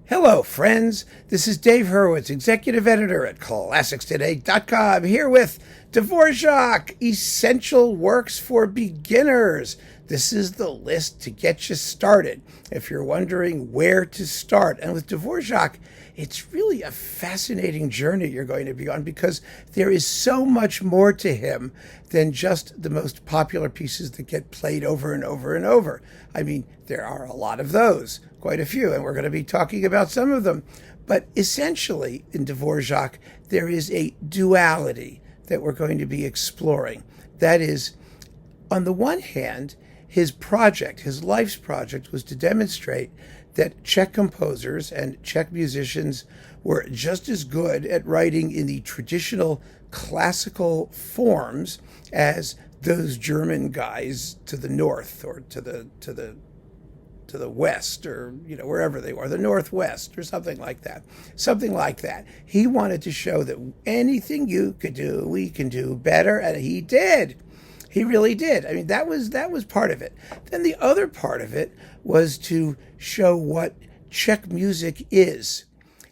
Hello, friends. This is Dave Hurwitz, executive editor at ClassicsToday.com, here with Dvořák, Essential Works for Beginners. This is the list to get you started if you're wondering where to start. And with Dvořák, it's really a fascinating journey you're going to be on because there is so much more to him than just the most popular pieces that get played over and over and over. I mean, there are a lot of those, quite a few, and we're going to be talking about some of them. But essentially, in Dvořák, there is a duality that we're going to be exploring. That is, on the one hand, his project, his life's project, was to demonstrate that Czech composers and Czech musicians were just as good at writing in the traditional classical forms as those German guys to the north or to the west, or wherever they were, the northwest or something like that. He wanted to show that anything you could do, we can do better, and he did. He really did. I mean, that was part of it. Then the other part of it was to show what Czech music is,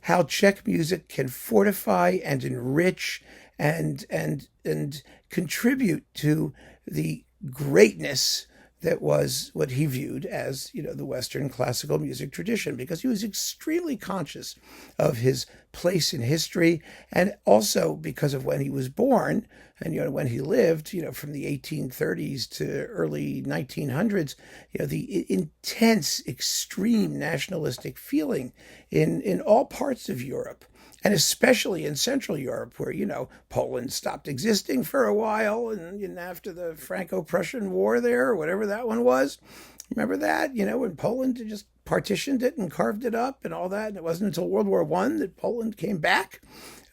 how Czech music can fortify and enrich and contribute to the greatness that was what he viewed as, the Western classical music tradition, because he was extremely conscious of his place in history, and also because of when he was born and, when he lived, from the 1830s to early 1900s, the intense, extreme nationalistic feeling in all parts of Europe. And especially in Central Europe, where, Poland stopped existing for a while, and after the Franco-Prussian War there, or whatever that one was. Remember that? When Poland just partitioned it and carved it up and all that, and it wasn't until World War I that Poland came back.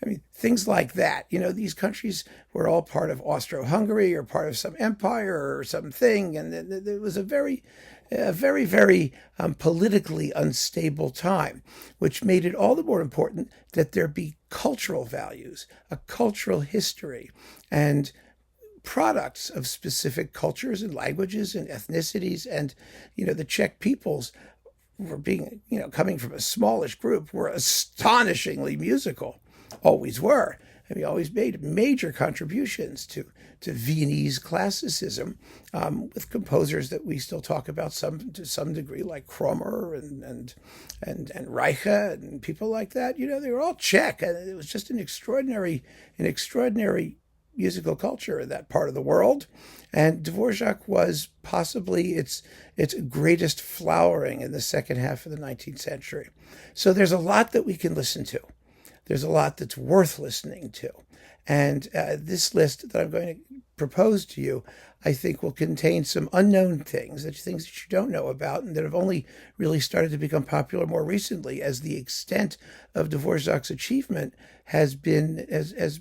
I mean, things like that. These countries were all part of Austro-Hungary or part of some empire or something, and it was a very, very politically unstable time, which made it all the more important that there be cultural values, a cultural history, and products of specific cultures and languages and ethnicities. And, the Czech peoples were being, coming from a smallish group, were astonishingly musical, always were. And he always made major contributions to Viennese classicism, with composers that we still talk about to some degree, like Kromer and Reicha and people like that. They were all Czech, and it was just an extraordinary musical culture in that part of the world. And Dvořák was possibly its greatest flowering in the second half of the 19th century. So there's a lot that we can listen to. There's a lot that's worth listening to. And this list that I'm going to propose to you, I think, will contain some unknown things that you don't know about, and that have only really started to become popular more recently as the extent of Dvořák's achievement has been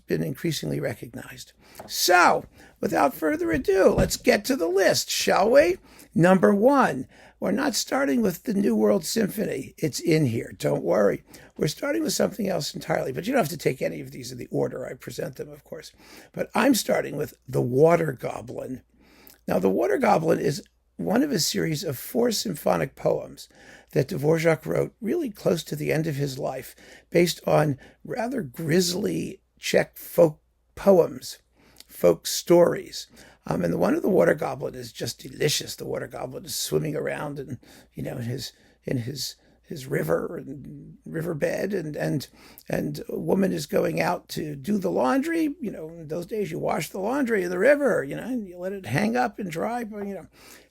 increasingly recognized. So, without further ado, let's get to the list, shall we? Number 1. We're not starting with the New World Symphony. It's in here. Don't worry. We're starting with something else entirely, but you don't have to take any of these in the order I present them, of course. But I'm starting with the Water Goblin. Now, the Water Goblin is one of a series of 4 symphonic poems that Dvořák wrote really close to the end of his life, based on rather grisly Czech folk poems, folk stories. And the one of the Water Goblin is just delicious. The Water Goblin is swimming around and, in his river and riverbed, and a woman is going out to do the laundry. In those days you wash the laundry in the river, and you let it hang up and dry,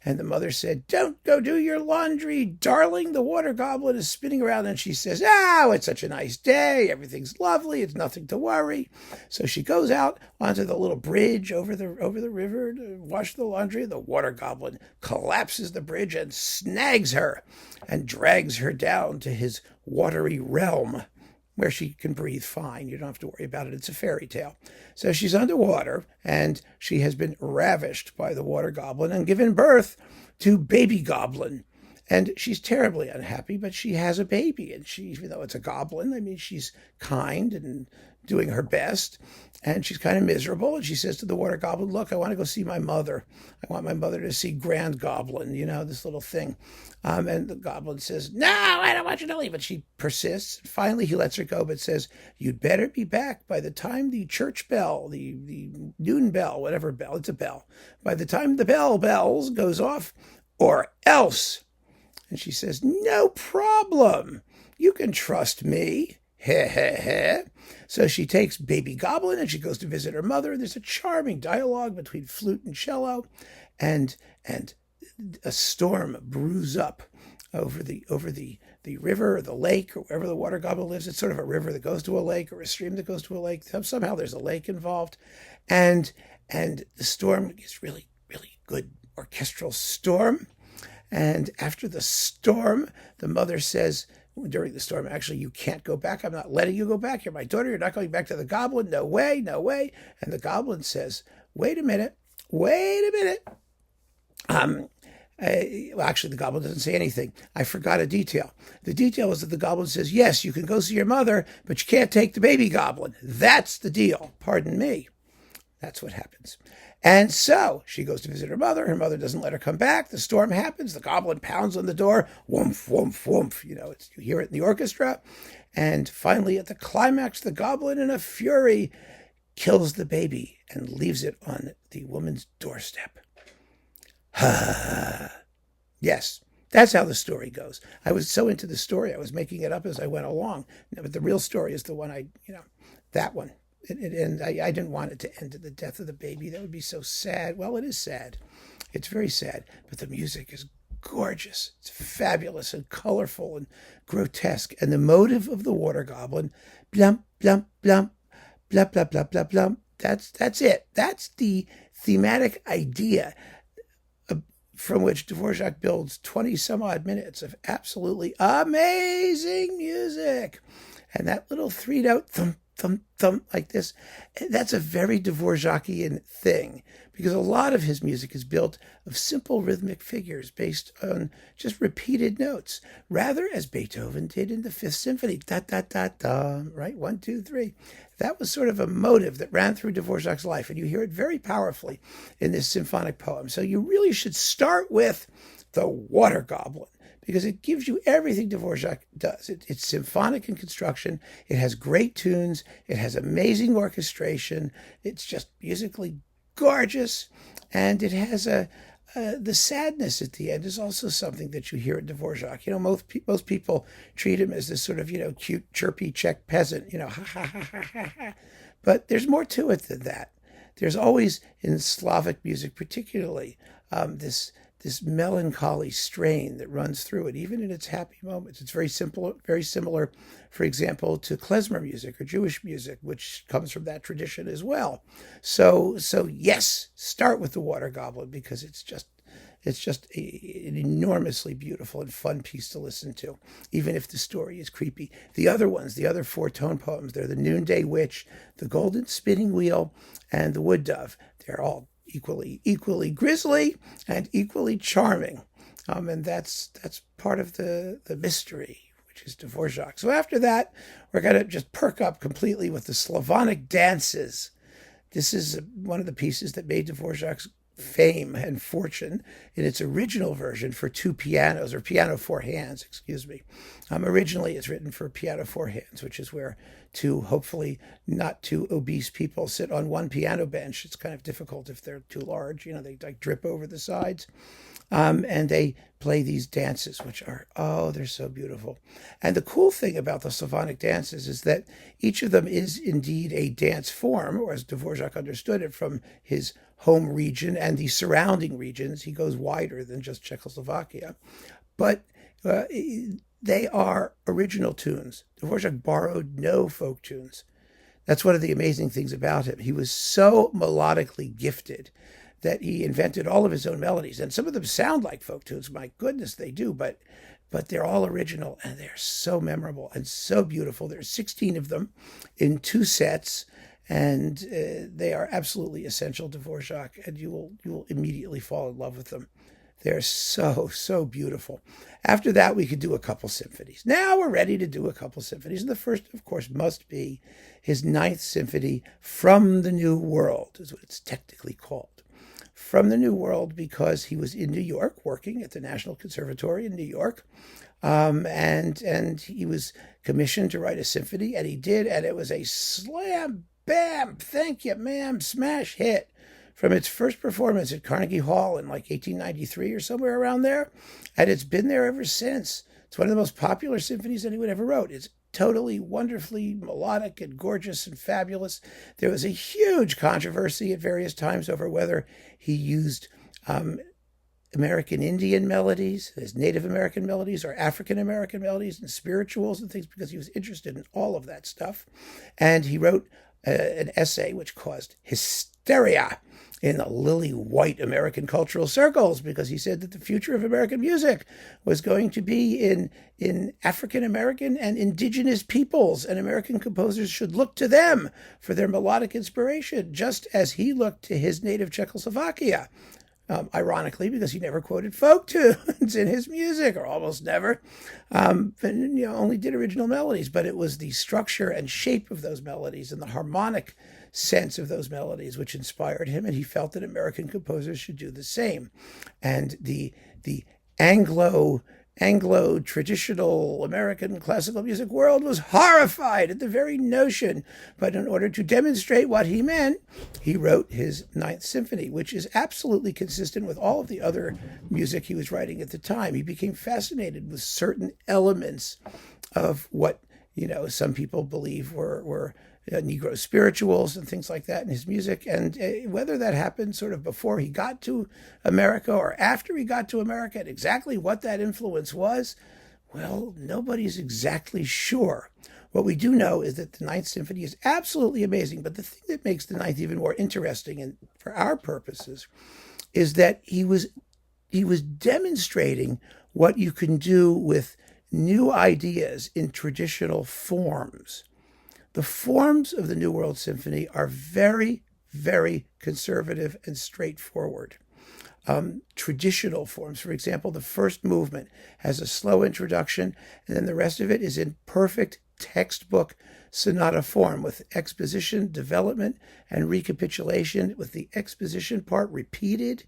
And the mother said, "Don't go do your laundry, darling. The Water Goblin is spinning around." And she says, "Oh, it's such a nice day. Everything's lovely. It's nothing to worry." So she goes out onto the little bridge over the river to wash the laundry. The Water Goblin collapses the bridge and snags her and drags her down to his watery realm, where she can breathe fine. You don't have to worry about it. It's a fairy tale. So she's underwater, and she has been ravished by the Water Goblin and given birth to Baby Goblin. And she's terribly unhappy, but she has a baby, and even though it's a goblin, I mean, she's kind and doing her best, and she's kind of miserable. And she says to the water goblin, "Look, I want to go see my mother. I want my mother to see Grand Goblin, this little thing." And the goblin says, "No, I don't want you to leave." But she persists. Finally, he lets her go, but says, "You'd better be back by the time the church bell, the noon bell, whatever bell, it's a bell, by the time the bells goes off, or else." And she says, "No problem. You can trust me." Heh, heh, heh. So she takes baby goblin and she goes to visit her mother. There's a charming dialogue between flute and cello, and a storm brews up over the river or the lake or wherever the water goblin lives. It's sort of a river that goes to a lake or a stream that goes to a lake. Somehow there's a lake involved, and the storm is really, really good orchestral storm. And after the storm, the mother says, during the storm, "Actually, you can't go back. I'm not letting you go back. You're my daughter. You're not going back to the goblin. No way, no way." And the goblin says, wait a minute. Actually, the goblin doesn't say anything. I forgot a detail. The detail is that the goblin says, "Yes, you can go see your mother, but you can't take the baby goblin." That's the deal. Pardon me. That's what happens. And so she goes to visit her mother. Her mother doesn't let her come back. The storm happens. The goblin pounds on the door. Woomph, woomph, woomph. You hear it in the orchestra. And finally, at the climax, the goblin, in a fury, kills the baby and leaves it on the woman's doorstep. Yes, that's how the story goes. I was so into the story, I was making it up as I went along. But the real story is the one that one. And I didn't want it to end at the death of the baby. That would be so sad. Well, it is sad. It's very sad. But the music is gorgeous. It's fabulous and colorful and grotesque. And the motive of the water goblin, blump, blump, blump, blump, blump, blump, blump, blump. That's it. That's the thematic idea from which Dvořák builds 20 some odd minutes of absolutely amazing music. And that little 3-note thump, thump, thump, like this, that's a very Dvořákian thing, because a lot of his music is built of simple rhythmic figures based on just repeated notes, rather as Beethoven did in the Fifth Symphony, da da da da, right? 1, 2, 3. That was sort of a motive that ran through Dvořák's life, and you hear it very powerfully in this symphonic poem. So you really should start with the Water Goblin, because it gives you everything Dvořák does. It's symphonic in construction. It has great tunes. It has amazing orchestration. It's just musically gorgeous. And it has the sadness at the end is also something that you hear in Dvořák. Most people treat him as this sort of, cute, chirpy Czech peasant, ha, ha, ha, ha, ha, ha. But there's more to it than that. There's always, in Slavic music particularly, this melancholy strain that runs through it, even in its happy moments. It's very simple, very similar, for example, to klezmer music or Jewish music, which comes from that tradition as well. So yes, start with the Water Goblin, because it's just an enormously beautiful and fun piece to listen to, even if the story is creepy. The other ones, the other 4 tone poems, they're the Noonday Witch, the Golden Spinning Wheel, and the Wood Dove. They're all equally grisly and equally charming, and that's part of the mystery, which is Dvořák. So after that, we're going to just perk up completely with the Slavonic Dances. This is one of the pieces that made Dvořák's fame and fortune in its original version for 2 pianos, or piano 4 hands, excuse me. Originally, it's written for piano 4 hands, which is where 2 hopefully not too obese people sit on one piano bench. It's kind of difficult if they're too large. They like drip over the sides. And they play these dances, which are, they're so beautiful. And the cool thing about the Slavonic dances is that each of them is indeed a dance form, or as Dvořák understood it from his home region and the surrounding regions. He goes wider than just Czechoslovakia. But they are original tunes. Dvořák borrowed no folk tunes. That's one of the amazing things about him. He was so melodically gifted that he invented all of his own melodies. And some of them sound like folk tunes. My goodness, they do. But they're all original, and they're so memorable and so beautiful. There's 16 of them in 2 sets, and they are absolutely essential to Dvořák, and you will immediately fall in love with them. They're so, so beautiful. After that, we could do a couple symphonies. Now we're ready to do a couple symphonies. And the first, of course, must be his Ninth Symphony from the New World, is what it's technically called. From the New World, because he was in New York working at the National Conservatory in New York. And he was commissioned to write a symphony, and he did, and it was a slam, bam, thank you, ma'am, smash hit. From its first performance at Carnegie Hall in like 1893 or somewhere around there. And it's been there ever since. It's one of the most popular symphonies anyone ever wrote. It's totally wonderfully melodic and gorgeous and fabulous. There was a huge controversy at various times over whether he used American Indian melodies, his Native American melodies, or African American melodies and spirituals and things, because he was interested in all of that stuff. And he wrote an essay which caused hysteria in the lily white American cultural circles, because he said that the future of American music was going to be in African American and indigenous peoples, and American composers should look to them for their melodic inspiration, just as he looked to his native Czechoslovakia. Ironically, because he never quoted folk tunes in his music, or almost never, and only did original melodies. But it was the structure and shape of those melodies and the harmonic sense of those melodies which inspired him, and he felt that American composers should do the same. And the Anglo traditional American classical music world was horrified at the very notion. But in order to demonstrate what he meant, he wrote his Ninth Symphony, which is absolutely consistent with all of the other music he was writing at the time. He became fascinated with certain elements of what, some people believe were Negro spirituals and things like that in his music. And whether that happened sort of before he got to America or after he got to America, and exactly what that influence was, well, nobody's exactly sure. What we do know is that the Ninth Symphony is absolutely amazing. But the thing that makes the Ninth even more interesting, and for our purposes, is that he was demonstrating what you can do with new ideas in traditional forms. The forms of the New World Symphony are very, very conservative and straightforward. Traditional forms, for example, the first movement has a slow introduction, and then the rest of it is in perfect textbook sonata form, with exposition, development, and recapitulation, with the exposition part repeated.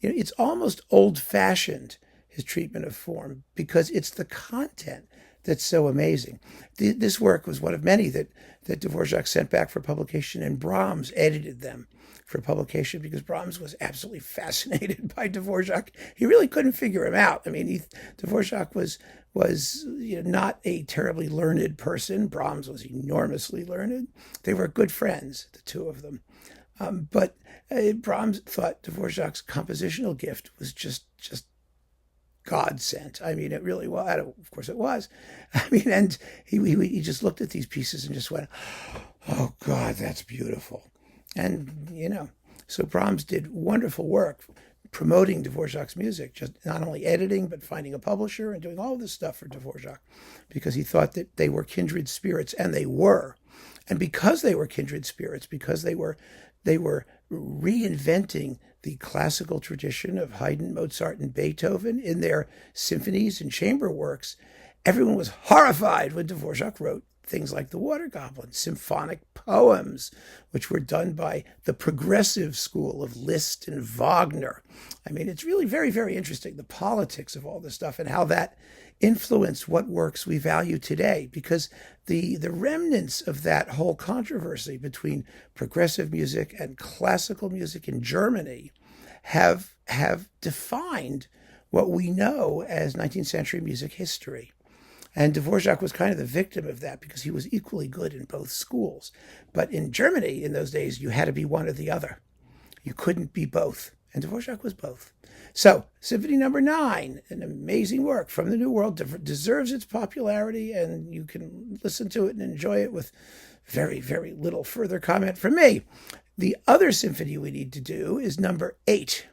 It's almost old-fashioned, his treatment of form, because it's the content that's so amazing. This work was one of many that Dvořák sent back for publication, and Brahms edited them for publication, because Brahms was absolutely fascinated by Dvořák. He really couldn't figure him out. I mean, Dvořák was not a terribly learned person. Brahms was enormously learned. They were good friends, the two of them. But Brahms thought Dvořák's compositional gift was just God sent. I mean, it really was. Of course, it was. I mean, and he just looked at these pieces and just went, "Oh God, that's beautiful." And so Brahms did wonderful work promoting Dvořák's music, just not only editing but finding a publisher and doing all this stuff for Dvořák, because he thought that they were kindred spirits, and they were. And because they were kindred spirits, because they were reinventing the classical tradition of Haydn, Mozart, and Beethoven in their symphonies and chamber works, everyone was horrified when Dvořák wrote things like the Water Goblin, symphonic poems, which were done by the progressive school of Liszt and Wagner. I mean, it's really very, very interesting, the politics of all this stuff and how that influenced what works we value today, because the remnants of that whole controversy between progressive music and classical music in Germany have defined what we know as 19th century music history. And Dvořák was kind of the victim of that, because he was equally good in both schools. But in Germany in those days, you had to be one or the other. You couldn't be both. And Dvořák was both. So, Symphony No. 9, an amazing work from the New World, deserves its popularity, and you can listen to it and enjoy it with very, very little further comment from me. The other symphony we need to do is No. 8.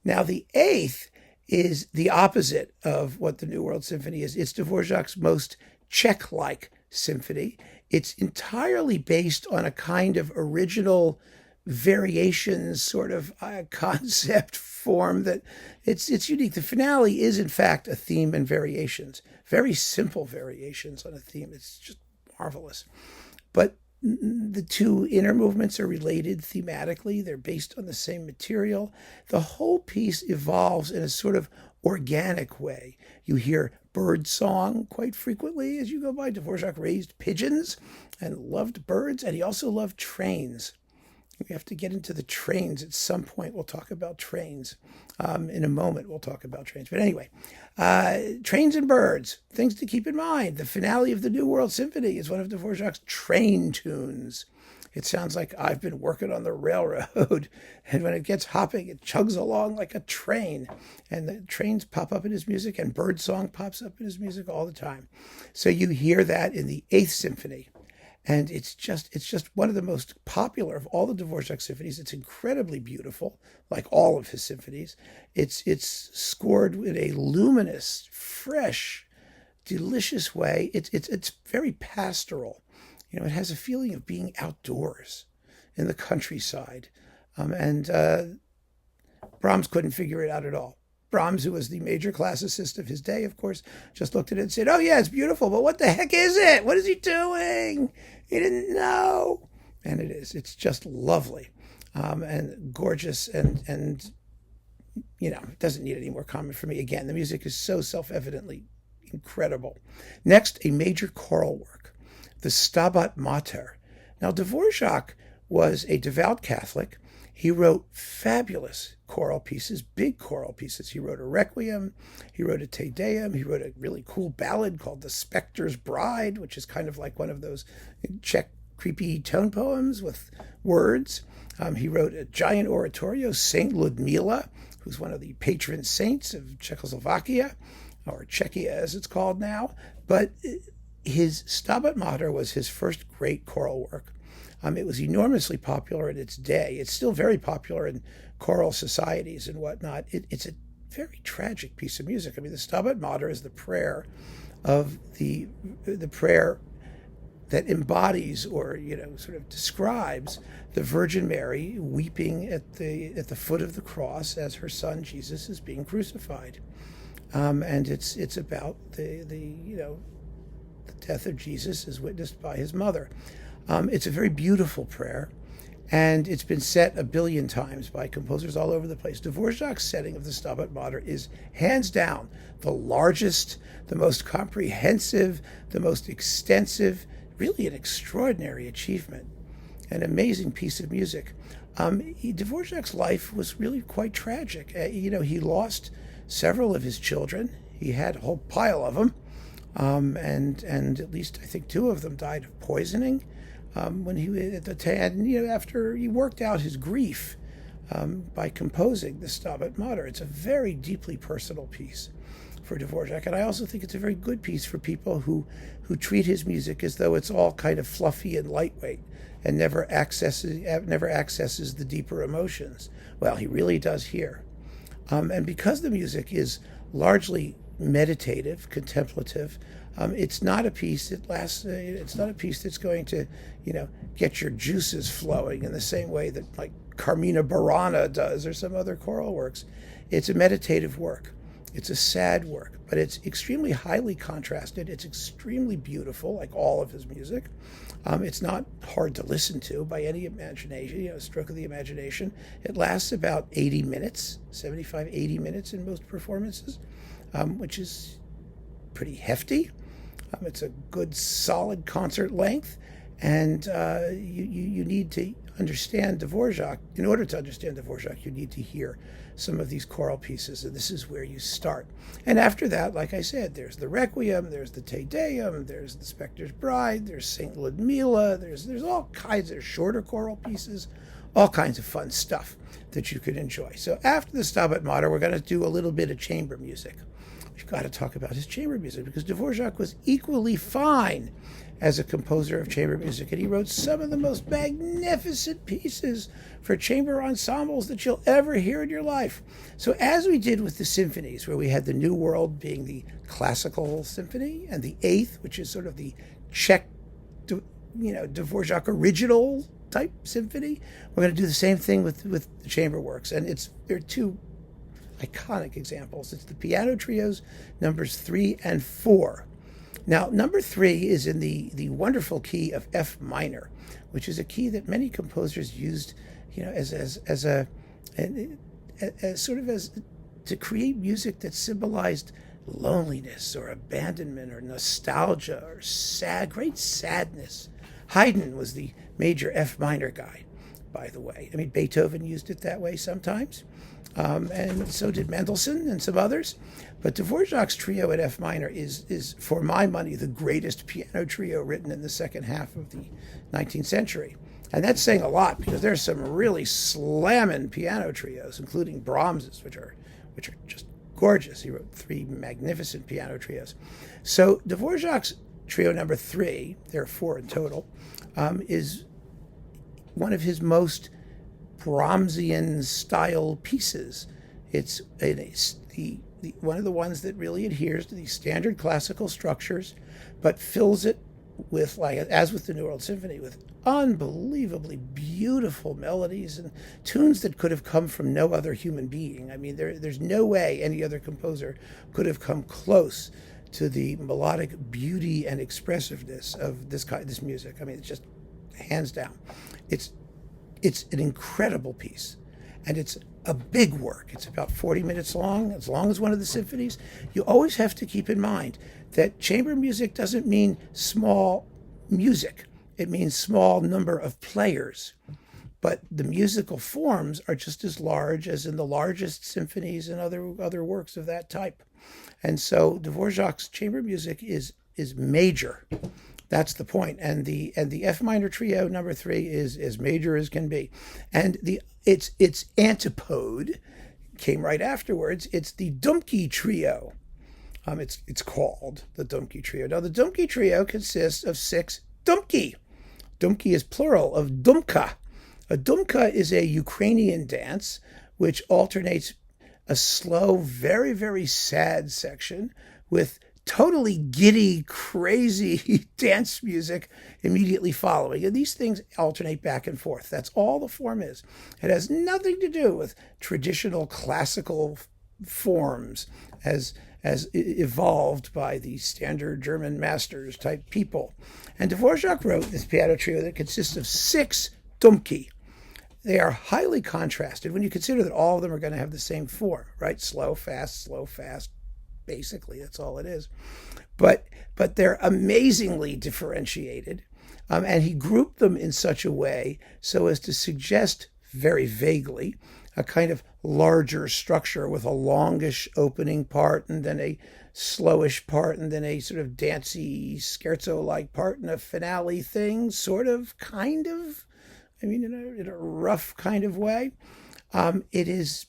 Now, the 8th is the opposite of what the New World Symphony is. It's Dvořák's most Czech-like symphony. It's entirely based on a kind of original variations sort of concept form that it's unique. The finale is, in fact, a theme and variations, very simple variations on a theme. It's just marvelous. But the two inner movements are related thematically. They're based on the same material. The whole piece evolves in a sort of organic way. You hear bird song quite frequently as you go by. Dvořák raised pigeons and loved birds, and he also loved trains. We have to get into the trains at some point. We'll talk about trains. In a moment, we'll talk about trains. But anyway, trains and birds, things to keep in mind. The finale of the New World Symphony is one of Dvořák's train tunes. It sounds like I've been working on the railroad, and when it gets hopping, it chugs along like a train. And the trains pop up in his music, and bird song pops up in his music all the time. So you hear that in the Eighth Symphony. And it's just one of the most popular of all the Dvořák symphonies. It's incredibly beautiful, like all of his symphonies. It's scored in a luminous, fresh, delicious way. It's very pastoral. You know, it has a feeling of being outdoors in the countryside. And Brahms couldn't figure it out at all. Brahms, who was the major classicist of his day, of course, just looked at it and said, "Oh, yeah, it's beautiful, but what the heck is it? What is he doing? He didn't know." And it is. It's just lovely and gorgeous and you know, it doesn't need any more comment from me. Again, the music is so self-evidently incredible. Next, a major choral work, the Stabat Mater. Now, Dvořák was a devout Catholic. He wrote fabulous choral pieces, big choral pieces. He wrote a Requiem, he wrote a Te Deum, he wrote a really cool ballad called The Spectre's Bride, which is kind of like one of those Czech creepy tone poems with words. He wrote a giant oratorio, Saint Ludmila, who's one of the patron saints of Czechoslovakia, or Czechia as it's called now. But his Stabat Mater was his first great choral work. It was enormously popular in its day. It's still very popular in choral societies and whatnot. It's a very tragic piece of music. I mean, the Stabat Mater is the prayer of the prayer that embodies or, you know, sort of describes the Virgin Mary weeping at the foot of the cross as her son Jesus is being crucified. And it's about the death of Jesus as witnessed by his mother. It's a very beautiful prayer, and it's been set 1 billion times by composers all over the place. Dvořák's setting of the Stabat Mater is hands down the largest, the most comprehensive, the most extensive, really an extraordinary achievement, an amazing piece of music. Dvořák's life was really quite tragic. He lost several of his children. He had a whole pile of them, and at least I think 2 of them died of poisoning. When he at the end, after he worked out his grief by composing the Stabat Mater. It's a very deeply personal piece for Dvořák, and I also think it's a very good piece for people who treat his music as though it's all kind of fluffy and lightweight and never accesses the deeper emotions. Well, he really does here, and because the music is largely meditative, contemplative. It's not a piece that lasts. It's not a piece that's going to, get your juices flowing in the same way that like Carmina Burana does or some other choral works. It's a meditative work. It's a sad work, but it's extremely highly contrasted. It's extremely beautiful, like all of his music. It's not hard to listen to by any imagination, stroke of the imagination. It lasts about 80 minutes, 75, 80 minutes in most performances, which is pretty hefty. It's a good, solid concert length, and you need to understand Dvořák. In order to understand Dvořák, you need to hear some of these choral pieces, and this is where you start. And after that, like I said, there's the Requiem, there's the Te Deum, there's the Spectre's Bride, there's Saint Ludmila, there's all kinds of shorter choral pieces, all kinds of fun stuff that you could enjoy. So after the Stabat Mater, we're going to do a little bit of chamber music. We've got to talk about his chamber music because Dvořák was equally fine as a composer of chamber music, and he wrote some of the most magnificent pieces for chamber ensembles that you'll ever hear in your life. So as we did with the symphonies, where we had the New World being the classical symphony, and the Eighth, which is sort of the Czech, Dvořák original type symphony. We're going to do the same thing with the chamber works, and there are two iconic examples. It's the piano trios numbers 3 and 4. Now, number 3 is in the wonderful key of F minor, which is a key that many composers used, as to create music that symbolized loneliness or abandonment or nostalgia or great sadness. Haydn was the major F minor guy, by the way. I mean, Beethoven used it that way sometimes, and so did Mendelssohn and some others. But Dvořák's trio at F minor is, for my money, the greatest piano trio written in the second half of the 19th century. And that's saying a lot, because there's some really slamming piano trios, including Brahms's, which are just gorgeous. He wrote 3 magnificent piano trios. So Dvořák's trio number 3, there are 4 in total, is one of his most Brahmsian style pieces. It's one of the ones that really adheres to these standard classical structures, but fills it with, like as with the New World Symphony, with unbelievably beautiful melodies and tunes that could have come from no other human being. I mean, there's no way any other composer could have come close to the melodic beauty and expressiveness of this music. I mean, it's just hands down. It's an incredible piece, and it's a big work. It's about 40 minutes long, as long as one of the symphonies. You always have to keep in mind that chamber music doesn't mean small music. It means small number of players. But the musical forms are just as large as in the largest symphonies and other works of that type. And so Dvořák's chamber music is major. That's the point. And the F minor trio number 3 is as major as can be. And its antipode came right afterwards. It's the Dumky trio. It's called the Dumky trio. Now, the Dumky trio consists of 6 Dumky. Dumky is plural of Dumka. A Dumka is a Ukrainian dance which alternates a slow, very, very sad section with totally giddy, crazy dance music immediately following. And these things alternate back and forth. That's all the form is. It has nothing to do with traditional classical forms as evolved by the standard German masters type people. And Dvořák wrote this piano trio that consists of 6 Dumky. They are highly contrasted when you consider that all of them are going to have the same form, right? Slow, fast, basically. That's all it is. But they're amazingly differentiated. And he grouped them in such a way so as to suggest very vaguely a kind of larger structure with a longish opening part and then a slowish part and then a sort of dancey scherzo-like part and a finale thing, sort of, kind of. I mean, in a rough kind of way. It is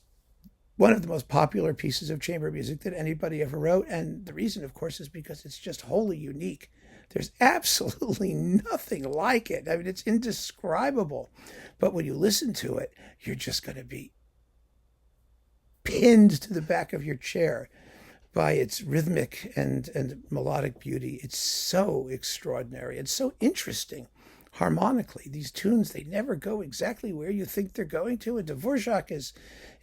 one of the most popular pieces of chamber music that anybody ever wrote. And the reason, of course, is because it's just wholly unique. There's absolutely nothing like it. I mean, it's indescribable. But when you listen to it, you're just going to be pinned to the back of your chair by its rhythmic and melodic beauty. It's so extraordinary and so interesting. Harmonically, these tunes, they never go exactly where you think they're going to. And Dvořák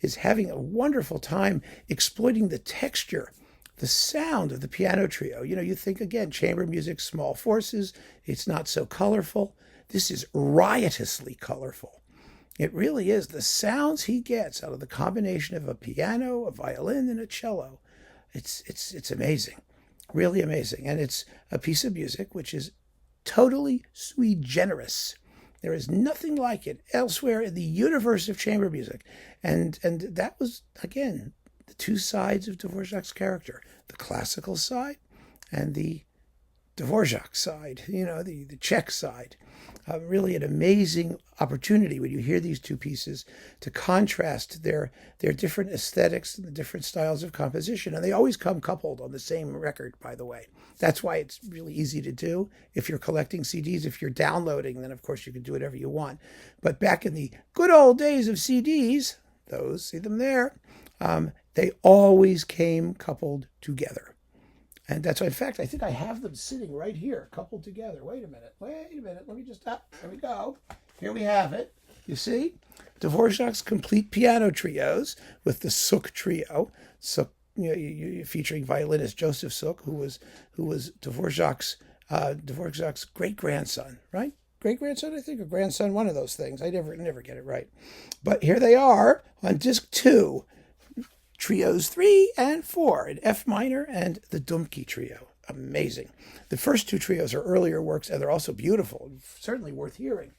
is having a wonderful time exploiting the texture, the sound of the piano trio. You think, again, chamber music, small forces, it's not so colorful. This is riotously colorful. It really is. The sounds he gets out of the combination of a piano, a violin, and a cello, it's amazing, really amazing. And it's a piece of music which is totally sui generis. There is nothing like it elsewhere in the universe of chamber music. And that was, again, the 2 sides of Dvořák's character, the classical side and the Dvořák side, the Czech side. Really an amazing opportunity when you hear these 2 pieces to contrast their different aesthetics and the different styles of composition. And they always come coupled on the same record, by the way. That's why it's really easy to do. If you're collecting CDs, if you're downloading, then of course you can do whatever you want. But back in the good old days of CDs, those, see them there, they always came coupled together. And that's why, in fact, I think I have them sitting right here, coupled together. Wait a minute. Let me just stop. There we go. here we have it. You see? Dvořák's complete piano trios with the Suk trio. Suk, featuring violinist Joseph Suk, who was Dvořák's great grandson, right? Great grandson, I think, or grandson, one of those things. I never get it right. But here they are on disc 2, trios 3 and 4 in F minor and the Dumky trio. Amazing. The first 2 trios are earlier works, and they're also beautiful, certainly worth hearing.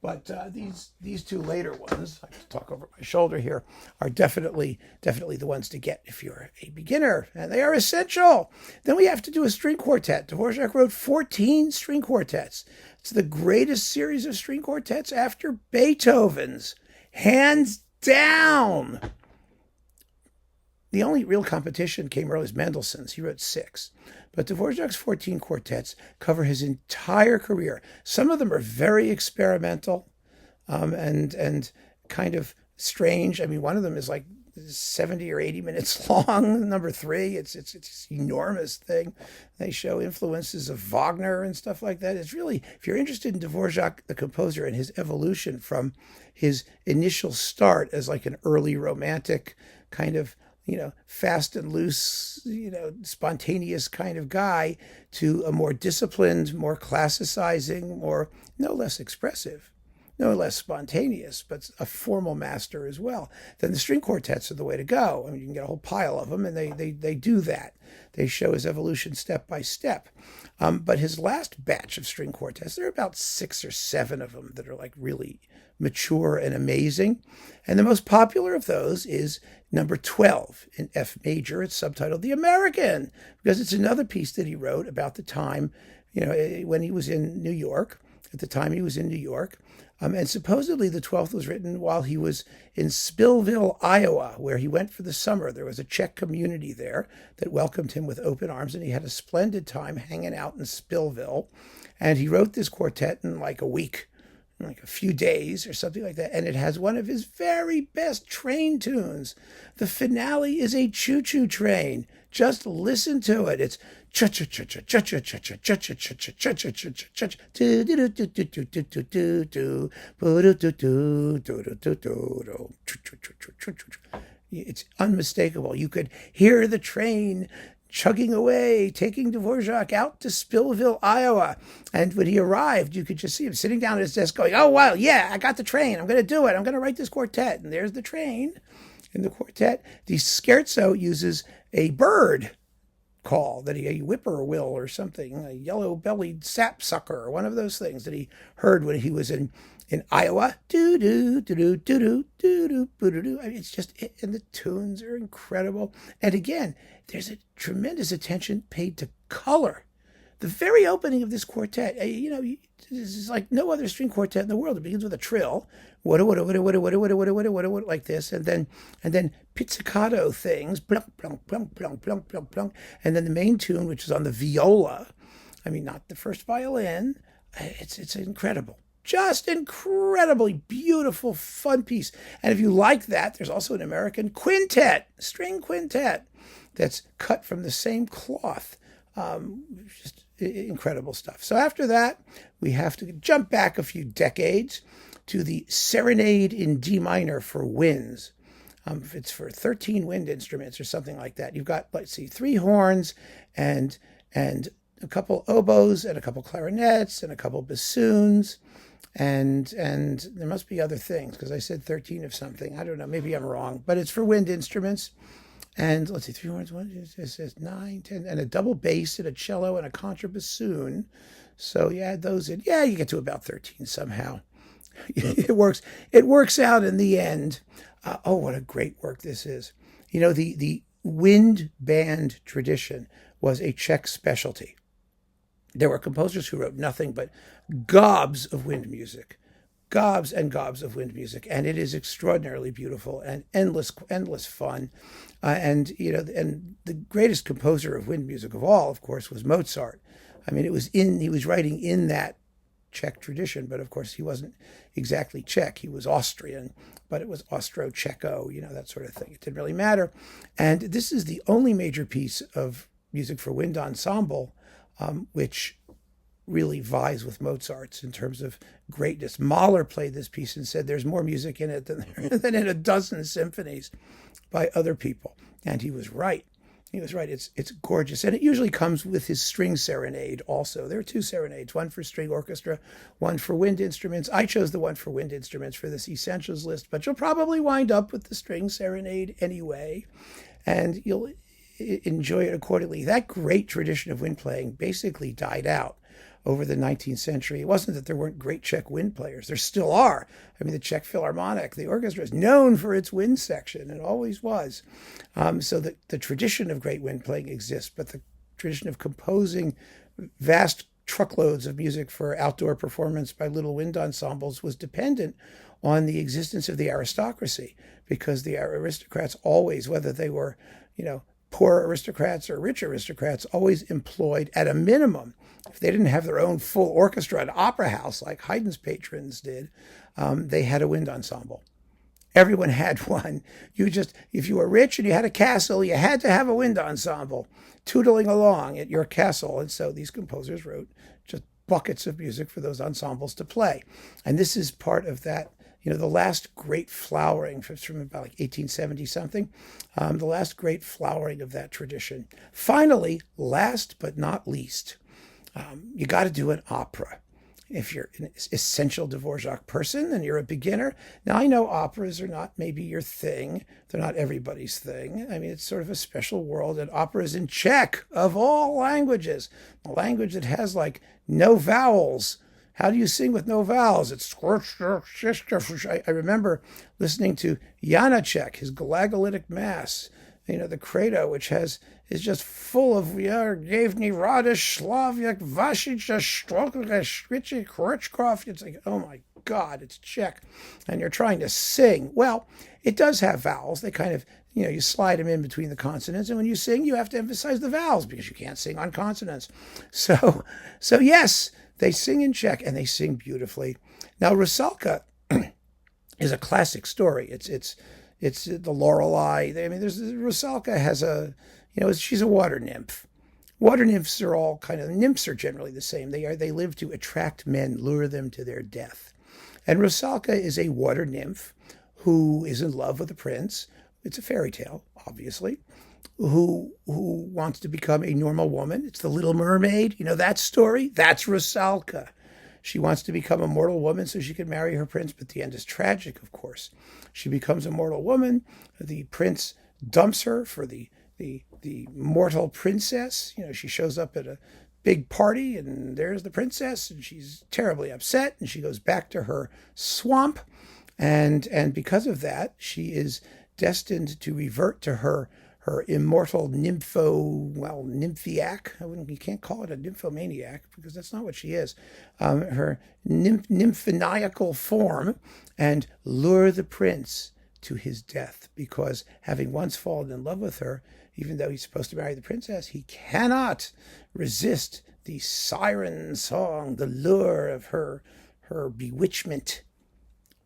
But these 2 later ones, I have to talk over my shoulder here, are definitely the ones to get if you're a beginner, and they are essential. Then we have to do a string quartet. Dvořák wrote 14 string quartets. It's the greatest series of string quartets after Beethoven's, hands down. The only real competition came early as Mendelssohn's. He wrote 6. But Dvořák's 14 quartets cover his entire career. Some of them are very experimental and kind of strange. I mean, one of them is like 70 or 80 minutes long. Number 3, it's an enormous thing. They show influences of Wagner and stuff like that. It's really, if you're interested in Dvořák, the composer, and his evolution from his initial start as like an early romantic kind of, fast and loose, spontaneous kind of guy, to a more disciplined, more classicizing, more, no less expressive, no less spontaneous, but a formal master as well, then the string quartets are the way to go. I mean, you can get a whole pile of them, and they do that. They show his evolution step by step. But his last batch of string quartets, there are about 6 or 7 of them that are like really mature and amazing. And the most popular of those is number 12 in F major. It's subtitled The American, because it's another piece that he wrote about the time, when he was in New York, at the time he was in New York. And supposedly the 12th was written while he was in Spillville, Iowa, where he went for the summer. There was a Czech community there that welcomed him with open arms, and he had a splendid time hanging out in Spillville. And he wrote this quartet in like a week, like a few days or something like that. And it has one of his very best train tunes. The finale is a choo-choo train. Just listen to it. It's it's unmistakable. You could hear the train chugging away, taking Dvořák out to Spillville, Iowa. And when he arrived, you could just see him sitting down at his desk going, oh, wow, yeah, I got the train. I'm going to do it. I'm going to write this quartet. And there's the train in the quartet. The scherzo uses a bird call, a whippoorwill or something, a yellow-bellied sapsucker, one of those things that he heard when he was in Iowa. Do-do-do-do-do-do, do-do-do-do-do. I mean, it's just, and the tunes are incredible. And again, there's a tremendous attention paid to color. The very opening of this quartet, this is like no other string quartet in the world. It begins with a trill, like this, and then pizzicato things, plunk, plunk, plunk, plunk, plunk, plunk, plunk, and then the main tune, which is on the viola. I mean, not the first violin. It's incredible. Just incredibly beautiful, fun piece. And if you like that, there's also an American quintet, string quintet, that's cut from the same cloth. Just incredible stuff. So after that, we have to jump back a few decades to the Serenade in D minor for winds. It's for 13 wind instruments or something like that. You've got, 3 horns and a couple oboes and a couple clarinets and a couple bassoons. And there must be other things, because I said 13 of something. I don't know. Maybe I'm wrong. But it's for wind instruments. And 3 horns, 9, 10, and a double bass and a cello and a contrabassoon. So you add those in. Yeah, you get to about 13 somehow. It works out in the end. Oh, what a great work this is. The wind band tradition was a Czech specialty. There were composers who wrote nothing but gobs of wind music. Gobs and gobs of wind music, and it is extraordinarily beautiful and endless fun. And the greatest composer of wind music of all, of course, was Mozart. I mean, he was writing in that Czech tradition, but of course he wasn't exactly Czech. He was Austrian, but it was Austro-Czecho, that sort of thing. It didn't really matter. And this is the only major piece of music for wind ensemble which really vies with Mozart's in terms of greatness. Mahler played this piece and said there's more music in it than in a dozen symphonies by other people. And he was right. He was right. It's gorgeous. And it usually comes with his string serenade also. There are two serenades, one for string orchestra, one for wind instruments. I chose the one for wind instruments for this essentials list, but you'll probably wind up with the string serenade anyway, and you'll enjoy it accordingly. That great tradition of wind playing basically died out over the 19th century. It wasn't that there weren't great Czech wind players. There still are. I mean, the Czech Philharmonic, the orchestra is known for its wind section and always was. So the tradition of great wind playing exists, but the tradition of composing vast truckloads of music for outdoor performance by little wind ensembles was dependent on the existence of the aristocracy, because the aristocrats always, whether they were, poor aristocrats or rich aristocrats, always employed, at a minimum, if they didn't have their own full orchestra and opera house like Haydn's patrons did, they had a wind ensemble. Everyone had one. If you were rich and you had a castle, you had to have a wind ensemble tootling along at your castle. And so these composers wrote just buckets of music for those ensembles to play. And this is part of that, the last great flowering from about like 1870 something, the last great flowering of that tradition. Finally, last but not least, you got to do an opera. If you're an essential Dvořák person and you're a beginner. Now, I know operas are not maybe your thing. They're not everybody's thing. I mean, it's sort of a special world, and opera is in Czech, of all languages. A language that has like no vowels. How do you sing with no vowels? It's I remember listening to Janáček, his Glagolitic Mass, the credo, which is just full of Gavni Radish, Slavyak, Vasic, Strokach, Korchkov. It's like, oh my God, it's Czech. And you're trying to sing. Well, it does have vowels. They kind of, you slide them in between the consonants. And when you sing, you have to emphasize the vowels because you can't sing on consonants. So yes, they sing in Czech and they sing beautifully. Now, Rusalka is a classic story. It's the Lorelei. I mean, Rusalka has she's a water nymph. Water nymphs are all nymphs are generally the same. They live to attract men, lure them to their death. And Rusalka is a water nymph who is in love with a prince. It's a fairy tale, obviously, who wants to become a normal woman. It's the Little Mermaid. That story? That's Rusalka. She wants to become a mortal woman so she can marry her prince, but the end is tragic, of course. She becomes a mortal woman. The prince dumps her for the mortal princess. She shows up at a big party, and there's the princess, and she's terribly upset, and she goes back to her swamp. And because of that, she is destined to revert to her immortal nymphiac. You can't call it a nymphomaniac because that's not what she is. Her nymphoniacal form, and lure the prince to his death, because having once fallen in love with her, even though he's supposed to marry the princess, he cannot resist the siren song, the lure of her bewitchment.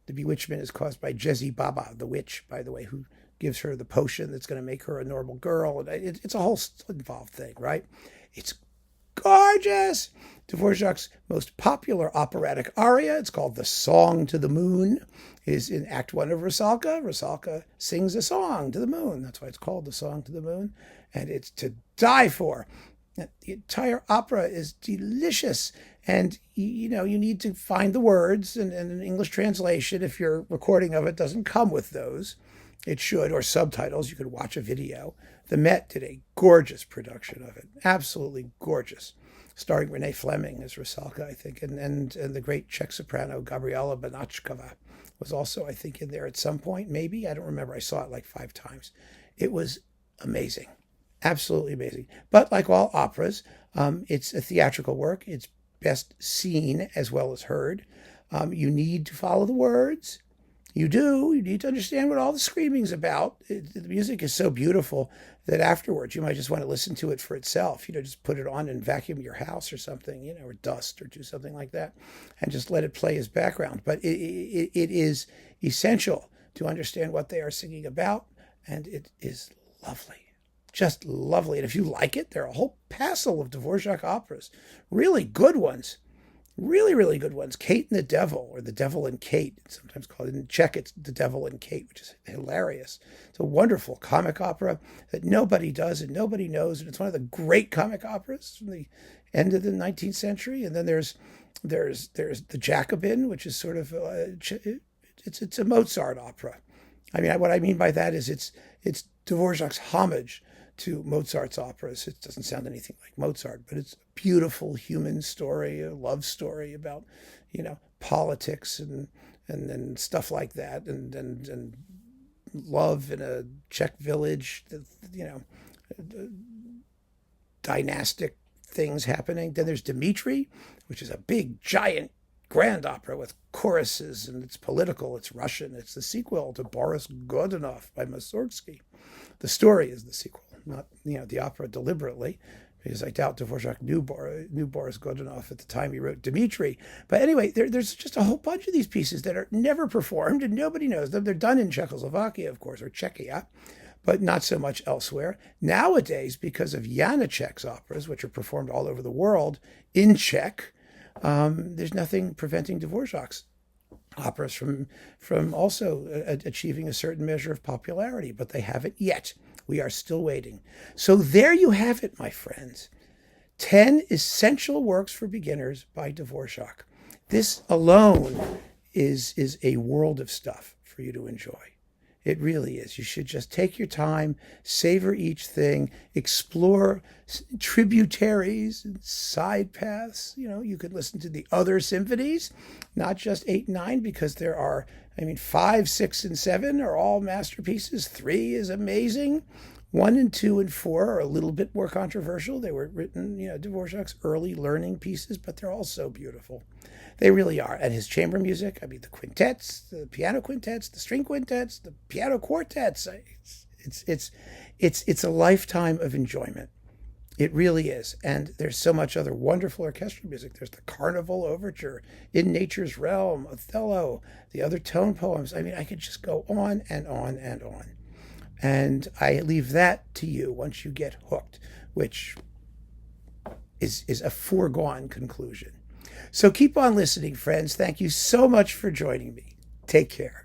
The bewitchment is caused by Jezi Baba, the witch, by the way, who gives her the potion that's going to make her a normal girl. And it's a whole involved thing, right? It's gorgeous. Dvořák's most popular operatic aria, it's called The Song to the Moon, is in Act 1 of Rusalka. Rusalka sings a song to the moon. That's why it's called The Song to the Moon. And it's to die for. The entire opera is delicious. And, you need to find the words, and an English translation, if your recording of it doesn't come with those. It should, or subtitles. You could watch a video. The Met did a gorgeous production of it. Absolutely gorgeous. Starring Renee Fleming as Rusalka, I think. And the great Czech soprano Gabriela Benachkova was also, I think, in there at some point. Maybe. I don't remember. I saw it like 5 times. It was amazing. Absolutely amazing. But like all operas, it's a theatrical work. It's best seen as well as heard. You need to follow the words. You do. You need to understand what all the screaming's about. The music is so beautiful that afterwards you might just want to listen to it for itself. Just put it on and vacuum your house or something, or dust, or do something like that, and just let it play as background. But it is essential to understand what they are singing about, and it is lovely. just lovely. And if you like it, there are a whole passel of Dvořák operas, really good ones. Really, really good ones. Kate and the Devil, or The Devil and Kate, sometimes called in Czech, it's The Devil and Kate, which is hilarious. It's a wonderful comic opera that nobody does and nobody knows, and it's one of the great comic operas from the end of the 19th century. And then there's The Jacobin, which is sort of it's a Mozart opera. I mean, what I mean by that is it's Dvořák's homage to Mozart's operas. It doesn't sound anything like Mozart, but it's a beautiful human story, a love story about, politics and stuff like that, and love in a Czech village, dynastic things happening. Then there's Dmitri, which is a big, giant, grand opera with choruses, and it's political, it's Russian. It's the sequel to Boris Godunov by Mussorgsky. The story is the sequel, not the opera deliberately, because I doubt Dvořák knew Boris Godunov at the time he wrote Dmitri. But anyway, there's just a whole bunch of these pieces that are never performed and nobody knows them. They're done in Czechoslovakia, of course, or Czechia, but not so much elsewhere. Nowadays, because of Janáček's operas, which are performed all over the world in Czech, there's nothing preventing Dvořák's operas from also achieving a certain measure of popularity, but they haven't yet. We are still waiting. So there you have it, my friends. 10 essential works for beginners by Dvořák. This alone is a world of stuff for you to enjoy. It really is. You should just take your time, savor each thing, explore tributaries and side paths. You could listen to the other symphonies, not just 8 and 9, because there are, 5, 6, and 7 are all masterpieces. 3 is amazing. 1 and 2 and 4 are a little bit more controversial. They were written, Dvořák's early learning pieces, but they're all so beautiful. They really are. And his chamber music, the quintets, the piano quintets, the string quintets, the piano quartets, it's a lifetime of enjoyment. It really is. And there's so much other wonderful orchestral music. There's the Carnival Overture, In Nature's Realm, Othello, the other tone poems. I could just go on and on and on. And I leave that to you once you get hooked, which is a foregone conclusion. So keep on listening, friends. Thank you so much for joining me. Take care.